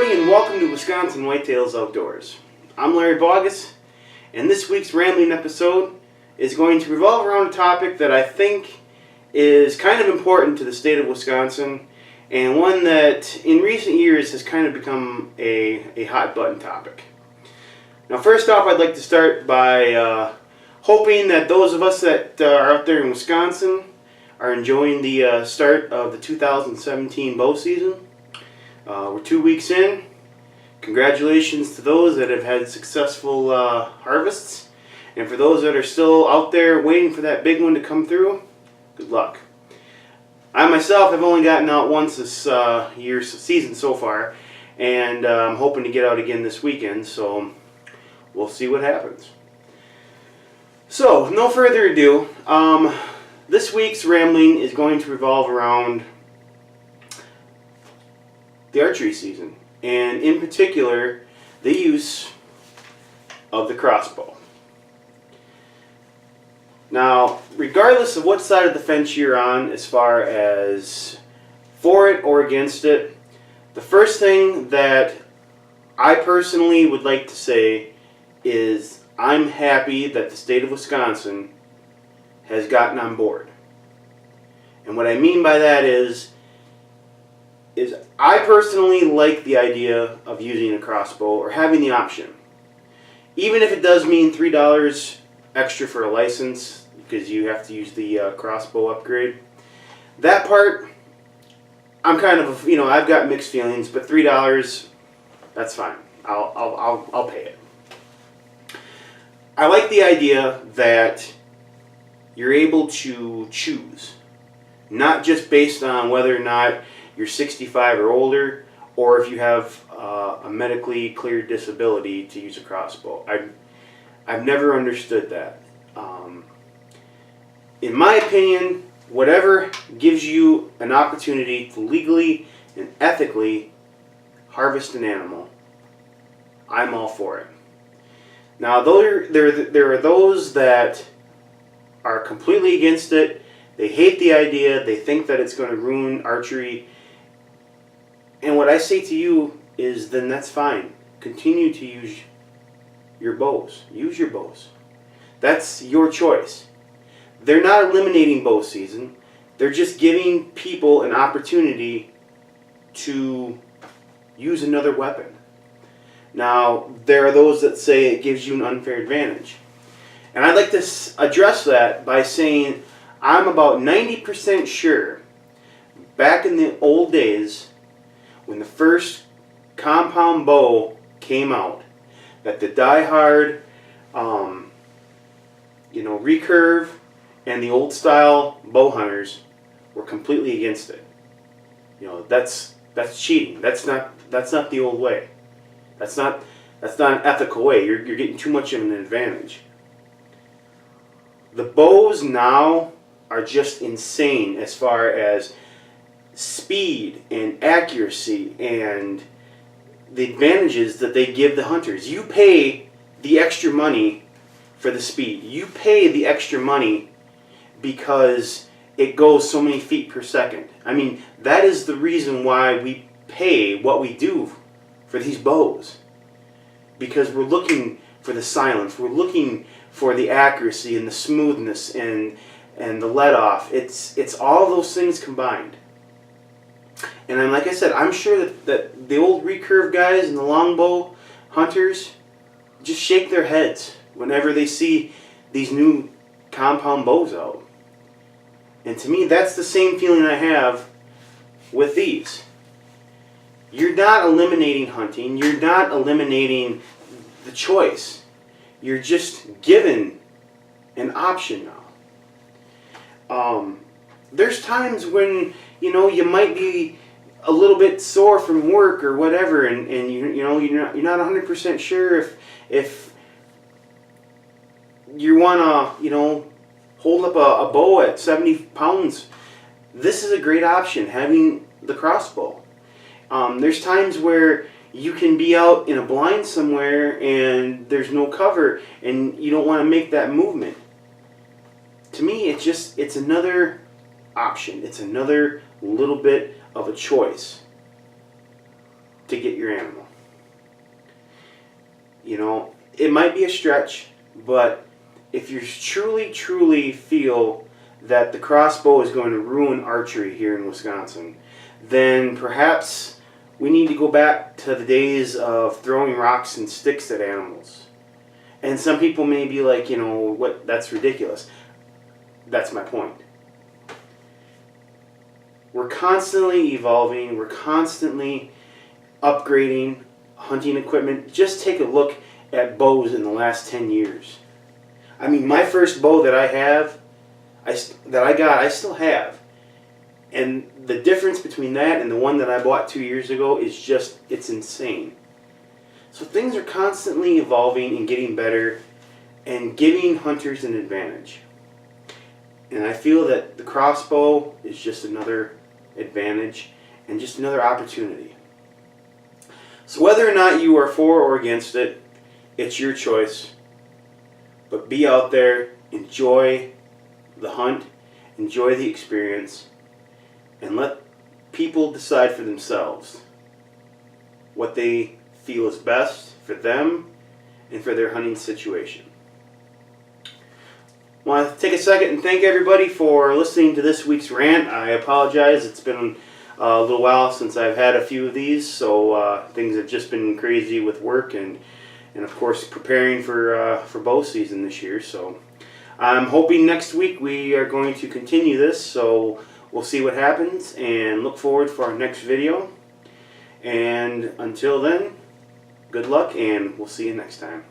everybody, and welcome to Wisconsin Whitetails Outdoors. I'm Larry Bogus, and this week's rambling episode is going to revolve around a topic that I think is kind of important to the state of Wisconsin, and one that in recent years has kind of become a hot button topic. Now, first off, I'd like to start by hoping that those of us that are out there in Wisconsin are enjoying the start of the 2017 bow season. We're 2 weeks in. Congratulations to those that have had successful harvests. And for those that are still out there waiting for that big one to come through, good luck. I myself have only gotten out once this year's season so far, and I'm hoping to get out again this weekend, so we'll see what happens. So, no further ado, this week's rambling is going to revolve around the archery season, and in particular, the use of the crossbow. Now, regardless of what side of the fence you're on as far as for it or against it, the first thing that I personally would like to say is I'm happy that the state of Wisconsin has gotten on board. And what I mean by that is I personally like the idea of using a crossbow or having the option. Even if it does mean $3 extra for a license because you have to use the crossbow upgrade. That part, I'm kind of, I've got mixed feelings, but $3, that's fine. I'll pay it. I like the idea that you're able to choose, not just based on whether or not you're 65 or older, or if you have a medically cleared disability to use a crossbow. I've never understood that. In my opinion, whatever gives you an opportunity to legally and ethically harvest an animal, I'm all for it. Now, there are those that are completely against it. They hate the idea. They think that it's going to ruin archery. And what I say to you is, then that's fine. Continue to use your bows. Use your bows. That's your choice. They're not eliminating bow season. They're just giving people an opportunity to use another weapon. Now, there are those that say it gives you an unfair advantage. And I'd like to address that by saying I'm about 90% sure back in the old days when the first compound bow came out that the die-hard recurve and the old style bow hunters were completely against it. That's cheating. That's not the old way. That's not an ethical way. You're getting too much of an advantage. The bows now are just insane as far as speed and accuracy and the advantages that they give the hunters. You pay the extra money for the speed. You pay the extra money because it goes so many feet per second. I mean, that is the reason why we pay what we do for these bows, because we're looking for the silence, we're looking for the accuracy and the smoothness and the let off. It's all those things combined. And like I said, I'm sure that the old recurve guys and the longbow hunters just shake their heads whenever they see these new compound bows out. And to me, that's the same feeling I have with these. You're not eliminating hunting. You're not eliminating the choice. You're just given an option now. There's times when you might be a little bit sore from work or whatever, and you're not 100% sure if you want to hold up a bow at 70 pounds. This is a great option, having the crossbow. There's times where you can be out in a blind somewhere and there's no cover and you don't want to make that movement. To me, it's another option. It's another little bit of a choice. to get your animal. You know, it might be a stretch, but if you truly feel that the crossbow is going to ruin archery here in Wisconsin, then perhaps we need to go back to the days of throwing rocks and sticks at animals. And some people may be like, you know, what? That's ridiculous. That's my point. We're constantly evolving. We're constantly upgrading hunting equipment. Just take a look at bows in the last 10 years. I mean, my first bow that I have, I still have. And the difference between that and the one that I bought 2 years ago is just, it's insane. So things are constantly evolving and getting better and giving hunters an advantage. And I feel that the crossbow is just another advantage and just another opportunity. So whether or not you are for or against it, it's your choice. But be out there, enjoy the hunt, enjoy the experience, and let people decide for themselves what they feel is best for them and for their hunting situation. I want to take a second and thank everybody for listening to this week's rant. I apologize, it's been a little while since I've had a few of these, so things have just been crazy with work and of course preparing for bow season this year. So I'm hoping next week we are going to continue this, so we'll see what happens and look forward for our next video. And until then, good luck and we'll see you next time.